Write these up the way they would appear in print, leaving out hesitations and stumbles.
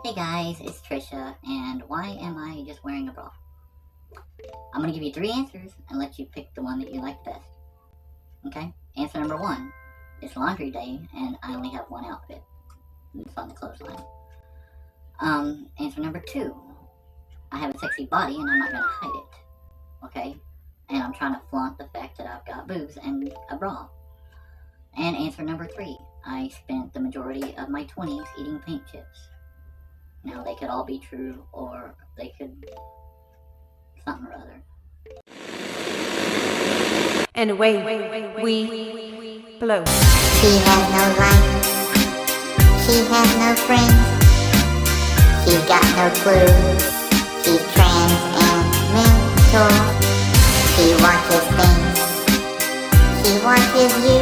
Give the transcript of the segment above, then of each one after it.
Hey guys, it's Trisha, and why am I just wearing a bra? I'm going to give you 3 answers and let you pick the one that you like best. Okay? Answer number 1, it's laundry day and I only have one outfit. It's on the clothesline. Answer number 2, I have a sexy body and I'm not going to hide it. Okay? And I'm trying to flaunt the fact that I've got boobs and a bra. And answer number 3, I spent the majority of my 20s eating paint chips. Now, they could all be true, or they could something or other. And away we blow. She has no life. She has no friends. She got no clue. She's trans and mental. She watches things. She watches you.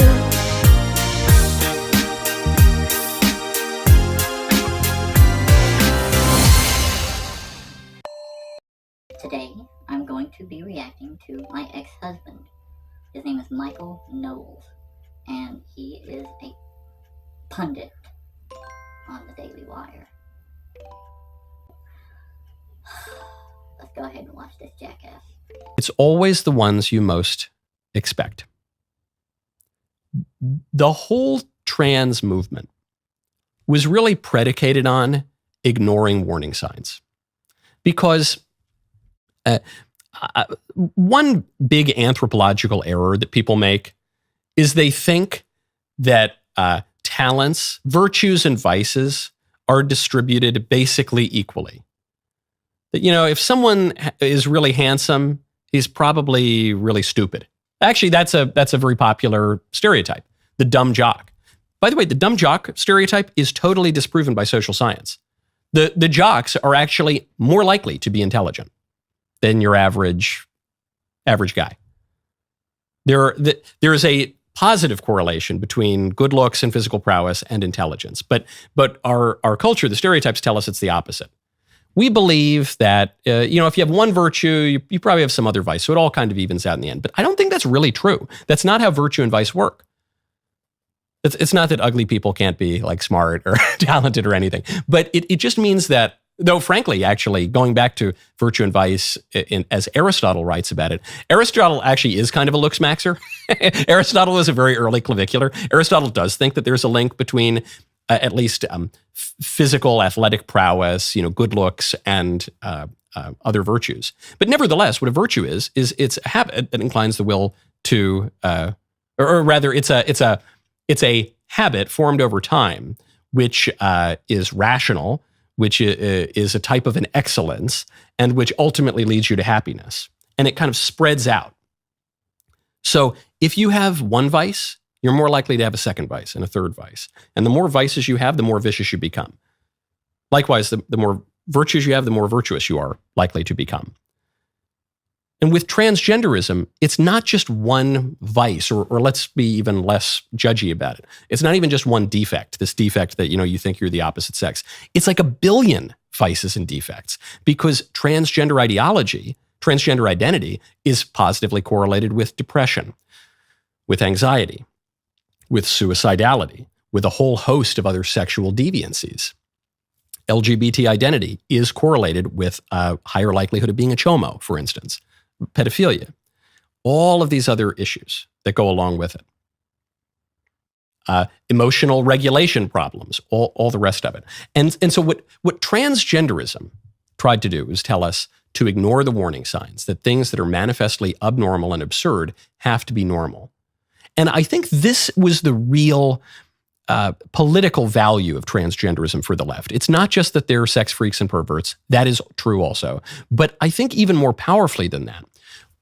Today, I'm going to be reacting to my ex-husband. His name is Michael Knowles, and he is a pundit on the Daily Wire. Let's go ahead and watch this jackass. It's always the ones you most expect. The whole trans movement was really predicated on ignoring warning signs. Because one big anthropological error that people make is they think that talents, virtues, and vices are distributed basically equally. That, you know, if someone is really handsome, he's probably really stupid. Actually, that's a very popular stereotype, the dumb jock. By the way, the dumb jock stereotype is totally disproven by social science. The jocks are actually more likely to be intelligent than your average guy. There is a positive correlation between good looks and physical prowess and intelligence, but our culture, the stereotypes tell us it's the opposite. We believe that if you have one virtue, you probably have some other vice, so it all kind of evens out in the end. But I don't think that's really true. That's not how virtue and vice work. It's not that ugly people can't be like smart or talented or anything, but it just means that, though frankly, actually, going back to virtue and vice, as Aristotle writes about it, Aristotle actually is kind of a looks maxer. Aristotle is a very early clavicular. Aristotle does think that there's a link between at least physical, athletic prowess, good looks, and other virtues. But nevertheless, what a virtue is it's a habit that inclines the will to, or rather, it's a habit formed over time, which is rational, which is a type of an excellence, and which ultimately leads you to happiness. And it kind of spreads out. So if you have one vice, you're more likely to have a second vice and a third vice. And the more vices you have, the more vicious you become. Likewise, the more virtues you have, the more virtuous you are likely to become. And with transgenderism, it's not just one vice, or let's be even less judgy about it. It's not even just one defect, this defect that, you think you're the opposite sex. It's like a billion vices and defects, because transgender ideology, transgender identity, is positively correlated with depression, with anxiety, with suicidality, with a whole host of other sexual deviancies. LGBT identity is correlated with a higher likelihood of being a chomo, for instance. Pedophilia, all of these other issues that go along with it. Emotional regulation problems, all the rest of it. And so what transgenderism tried to do was tell us to ignore the warning signs, that things that are manifestly abnormal and absurd have to be normal. And I think this was the real political value of transgenderism for the left. It's not just that they're sex freaks and perverts. That is true also. But I think even more powerfully than that,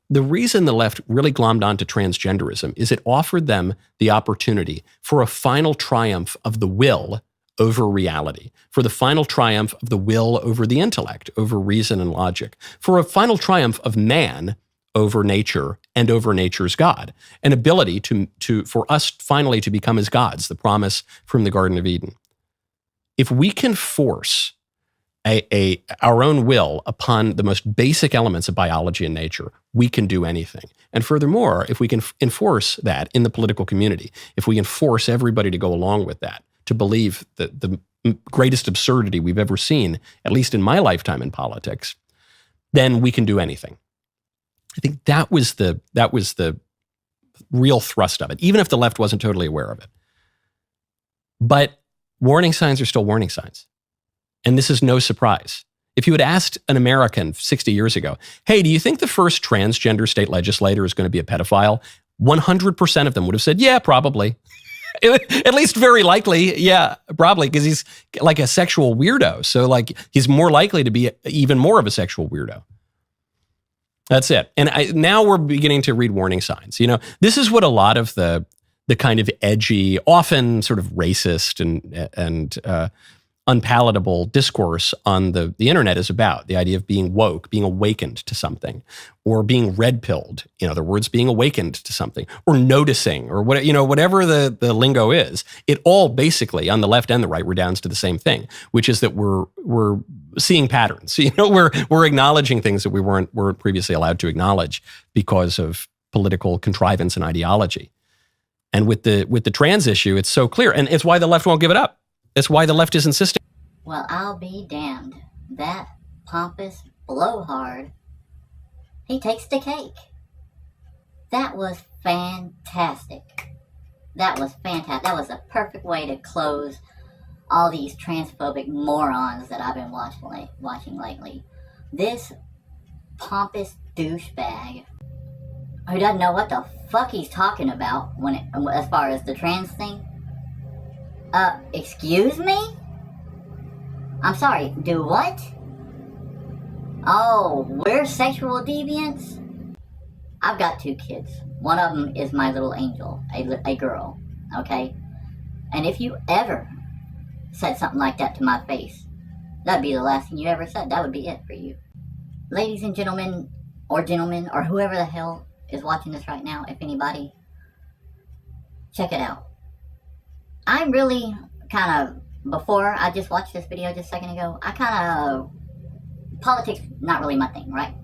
the reason the left really glommed onto transgenderism is it offered them the opportunity for a final triumph of the will over reality, for the final triumph of the will over the intellect, over reason and logic, for a final triumph of man over nature and over nature's God, an ability for us finally to become as gods, the promise from the Garden of Eden. If we can force our own will upon the most basic elements of biology and nature, we can do anything. And furthermore, if we can enforce that in the political community, if we can force everybody to go along with that, to believe that the greatest absurdity we've ever seen, at least in my lifetime in politics, then we can do anything. I think that was the real thrust of it, even if the left wasn't totally aware of it. But warning signs are still warning signs. And this is no surprise. If you had asked an American 60 years ago, hey, do you think the first transgender state legislator is going to be a pedophile? 100% of them would have said, yeah, probably. At least very likely, yeah, probably, because he's like a sexual weirdo. So like he's more likely to be even more of a sexual weirdo. That's it. And now we're beginning to read warning signs. You know, this is what a lot of the kind of edgy, often sort of racist and unpalatable discourse on the internet is about. The idea of being woke, being awakened to something, or being red-pilled, in other words, being awakened to something, or noticing, or what, whatever the lingo is. It all basically, on the left and the right, redounds to the same thing, which is that we're seeing patterns. We're acknowledging things that we weren't previously allowed to acknowledge because of political contrivance and ideology. And with the trans issue, it's so clear, and it's why the left won't give it up. That's why the left is insisting. Well, I'll be damned. That pompous blowhard, he takes the cake. That was fantastic. That was fantastic. That was a perfect way to close all these transphobic morons that I've been watching lately. This pompous douchebag who doesn't know what the fuck he's talking about as far as the trans thing. Excuse me? I'm sorry, do what? Oh, we're sexual deviants? I've got 2 kids. One of them is my little angel, a girl, okay? And if you ever said something like that to my face, that'd be the last thing you ever said. That would be it for you. Ladies and gentlemen, or whoever the hell is watching this right now, if anybody, check it out. I'm really kind of, before I just watched this video just a second ago, politics, not really my thing, right?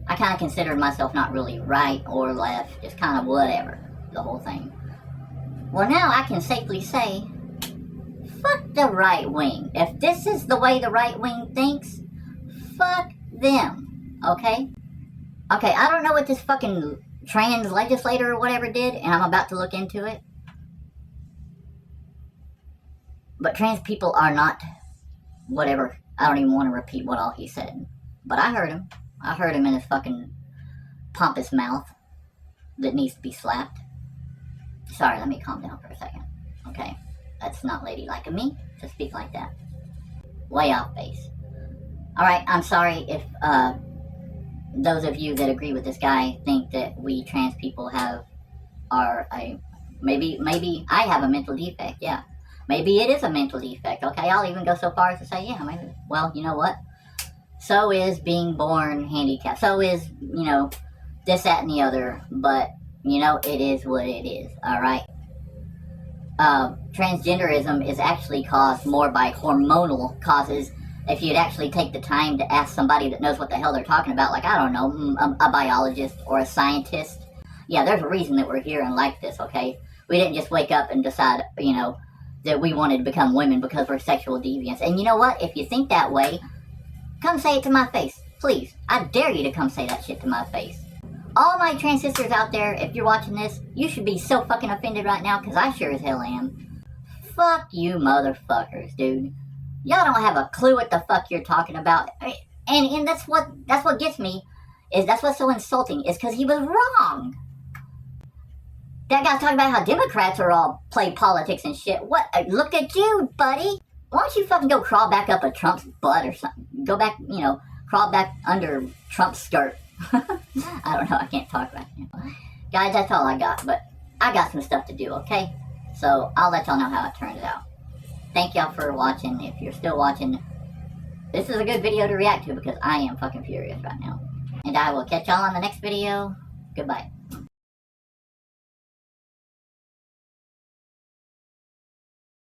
I kind of considered myself not really right or left, just kind of whatever, the whole thing. Well, now I can safely say, fuck the right wing. If this is the way the right wing thinks, fuck them, okay? Okay, I don't know what this fucking trans legislator or whatever did, and I'm about to look into it. But trans people are not whatever. I don't even want to repeat what all he said. But I heard him. I heard him in his fucking pompous mouth that needs to be slapped. Sorry, let me calm down for a second. Okay? That's not ladylike of me to speak like that. Way off base. Alright, I'm sorry if those of you that agree with this guy think that we trans people maybe I have a mental defect, yeah. Maybe it is a mental defect, okay? I'll even go so far as to say, yeah, maybe. Well, you know what? So is being born handicapped. So is, this, that, and the other. But, it is what it is, all right? Transgenderism is actually caused more by hormonal causes. If you'd actually take the time to ask somebody that knows what the hell they're talking about, like, I don't know, a biologist or a scientist. Yeah, there's a reason that we're here and like this, okay? We didn't just wake up and decide, that we wanted to become women because we're sexual deviants. And you know what? If you think that way, come say it to my face. Please. I dare you to come say that shit to my face. All my trans sisters out there, if you're watching this, you should be so fucking offended right now, because I sure as hell am. Fuck you motherfuckers, dude. Y'all don't have a clue what the fuck you're talking about. And that's what gets me, is that's what's so insulting, is because he was wrong. That guy's talking about how Democrats are all play politics and shit. What? Look at you, buddy. Why don't you fucking go crawl back up a Trump's butt or something? Go back, crawl back under Trump's skirt. I don't know. I can't talk right now. Guys, that's all I got. But I got some stuff to do, okay? So I'll let y'all know how it turns out. Thank y'all for watching. If you're still watching, this is a good video to react to because I am fucking furious right now. And I will catch y'all on the next video. Goodbye.